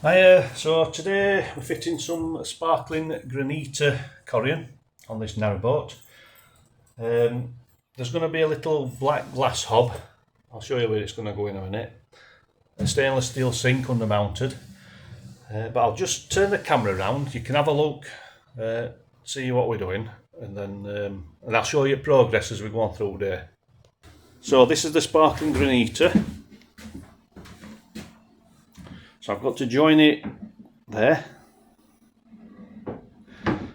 So today we're fitting some sparkling Granita Corian on this narrowboat. There's going to be a little black glass hob. I'll show you where it's going to go in a minute. A stainless steel sink under mounted. But I'll just turn the camera around. You can have a look, see what we're doing, and then I'll show you progress as we go on through there. So this is the sparkling Granita. So I've got to join it there.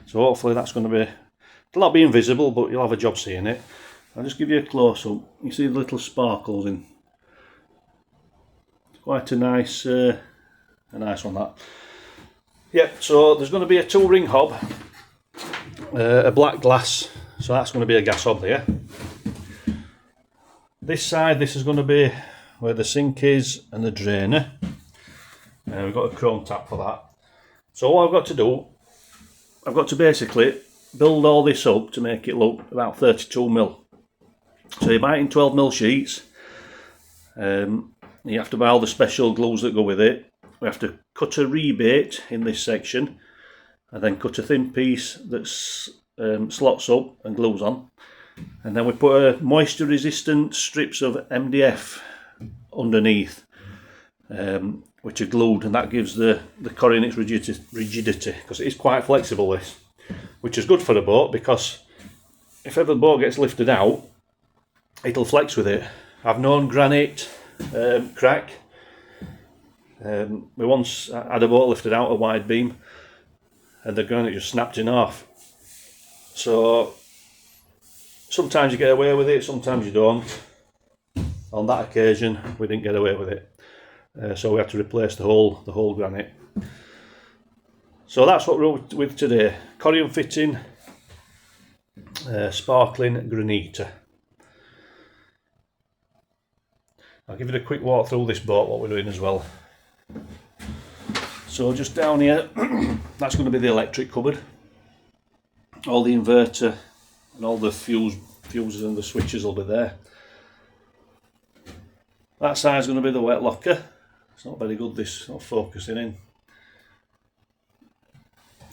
So hopefully that's going to be, it'll not be invisible, but you'll have a job seeing it. I'll just give you a close up. You see the little sparkles in. It's quite a nice one that. Yep, so there's going to be a 2-ring hob, a black glass, so that's going to be a gas hob there. This side, this is going to be where the sink is and the drainer. We've got a chrome tap for that. So what I've got to do, I've got to basically build all this up to make it look about 32mm. So you buy it in 12mm sheets. You have to buy all the special glues that go with it. We have to cut a rebate in this section and then cut a thin piece that slots up and glues on. And then we put moisture resistant strips of MDF underneath, which are glued, and that gives the Corian its rigidity, because it is quite flexible, this, which is good for a boat, because if ever the boat gets lifted out, it'll flex with it. I've known granite crack. We once had a boat lifted out a wide beam and the granite just snapped in half. So sometimes you get away with it, sometimes you don't. On that occasion we didn't get away with it. So we had to replace the whole granite. So that's what we're with today. Corian fitting, sparkling Granita. I'll give it a quick walk through this boat, what we're doing as well. So just down here, that's going to be the electric cupboard. All the inverter and all the fuses and the switches will be there. That side's going to be the wet locker. It's not very good, this, not focusing in.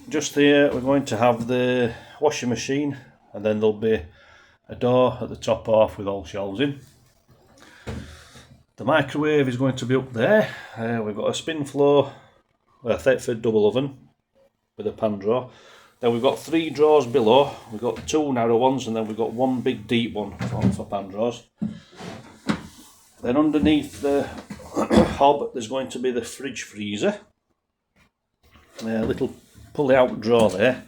Just here we're going to have the washing machine, and then there'll be a door at the top half with all shelves in. The microwave is going to be up there. We've got a spin floor, a Thetford double oven with a pan drawer. Then we've got 3 drawers below. We've got 2 narrow ones, and then we've got 1 big deep one for pan drawers. Then underneath the hob there's going to be the fridge freezer. A little pulley out drawer there.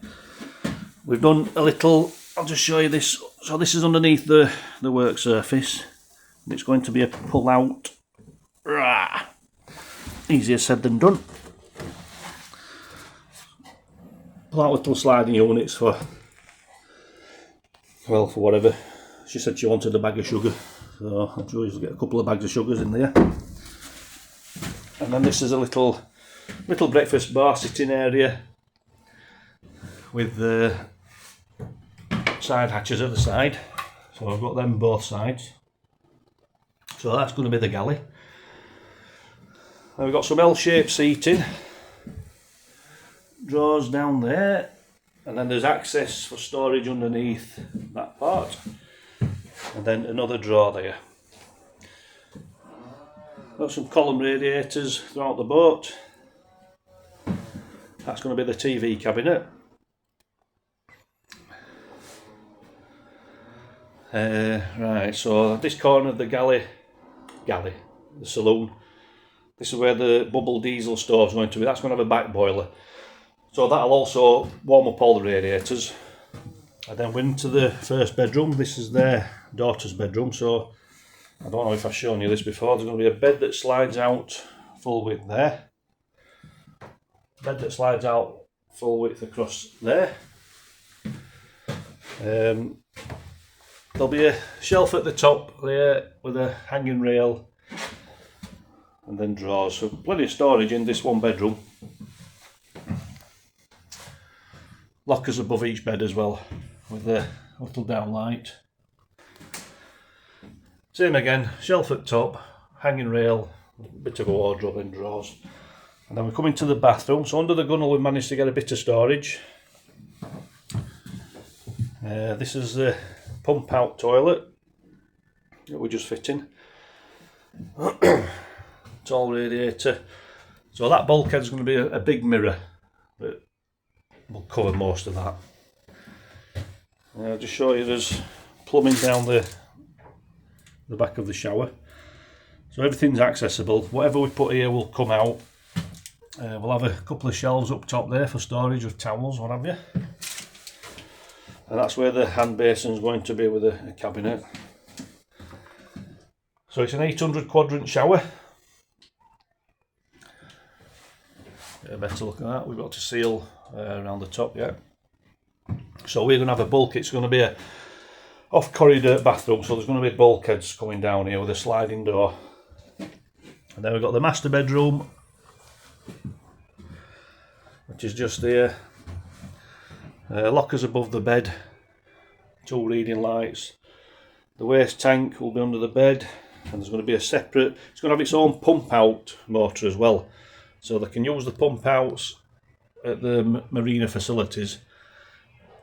We've done a little, I'll just show you this. So this is underneath the work surface. It's going to be a pull out. Easier said than done. Pull out little sliding units for whatever. She said she wanted a bag of sugar, so I'm sure you'll get a couple of bags of sugars in there. And then this is a little breakfast bar sitting area with the side hatches at the side. So I've got them both sides. So that's going to be the galley. And we've got some L-shaped seating. Drawers down there. And then there's access for storage underneath that part. And then another drawer there. Got some column radiators throughout the boat. That's going to be the TV cabinet. Right, so this corner of the galley, the saloon, this is where the bubble diesel stove is going to be. That's going to have a back boiler. So that'll also warm up all the radiators. And then we're into the first bedroom. This is their daughter's bedroom, so I don't know if I've shown you this before. There's going to be a bed that slides out full width there. Bed that slides out full width across there. There'll be a shelf at the top there with a hanging rail and then drawers. So plenty of storage in this one bedroom. Lockers above each bed as well with the little downlight. Same again, shelf at top, hanging rail, bit of a wardrobe and drawers. And then we come into the bathroom. So under the gunnel we managed to get a bit of storage. This is the pump out toilet that we're just fitting. It's all radiator. So that bulkhead is going to be a big mirror, but we'll cover most of that. I'll just show you there's plumbing down the back of the shower. So everything's accessible. Whatever we put here will come out. We'll have a couple of shelves up top there for storage of towels, what have you. And that's where the hand basin's going to be with a cabinet. So it's an 800 quadrant shower. Get a better look at that. We've got to seal around the top yet. So we're going to have a bulk. It's going to be a off corridor bathroom. So there's going to be bulkheads coming down here with a sliding door. And then we've got the master bedroom, which is just here. Lockers above the bed, 2 reading lights. The waste tank will be under the bed, and there's going to be a separate, it's going to have its own pump out motor as well. So they can use the pump outs at the marina facilities,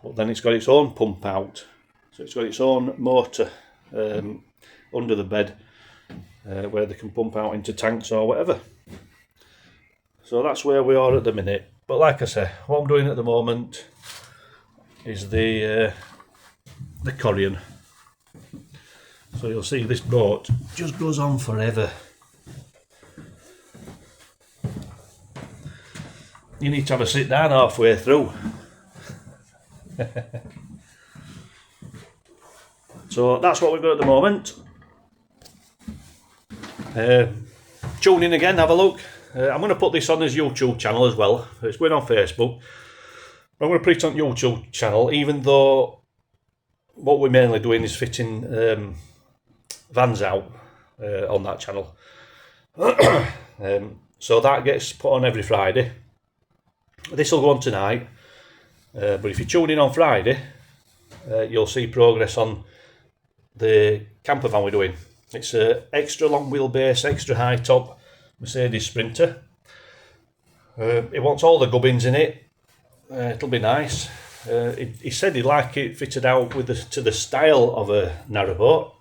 but then it's got its own pump out. So it's got its own motor under the bed where they can pump out into tanks or whatever. So that's where we are at the minute. But like I say, what I'm doing at the moment is the Corian. So you'll see this boat just goes on forever. You need to have a sit down halfway through. So that's what we've got at the moment. Tune in again, have a look. I'm going to put this on his YouTube channel as well. It's going on Facebook. I'm going to put it on YouTube channel, even though what we're mainly doing is fitting vans out on that channel. So that gets put on every Friday. This will go on tonight, but if you tune in on Friday, you'll see progress on the camper van we're doing. It's an extra long wheelbase, extra high top Mercedes Sprinter. It wants all the gubbins in it. It'll be nice. He said he'd like it fitted out with to the style of a narrowboat.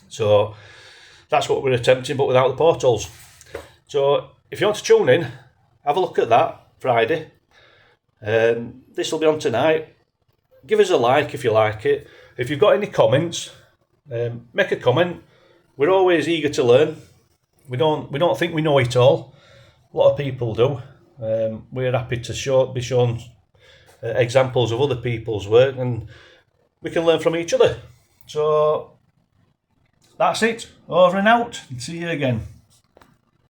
So that's what we're attempting, but without the portholes. So if you want to tune in, have a look at that Friday. This will be on tonight. Give us a like if you like it. If you've got any comments, make a comment. We're always eager to learn. We don't think we know it all. A lot of people do. We're happy to be shown examples of other people's work, and we can learn from each other. So that's it. Over and out. See you again.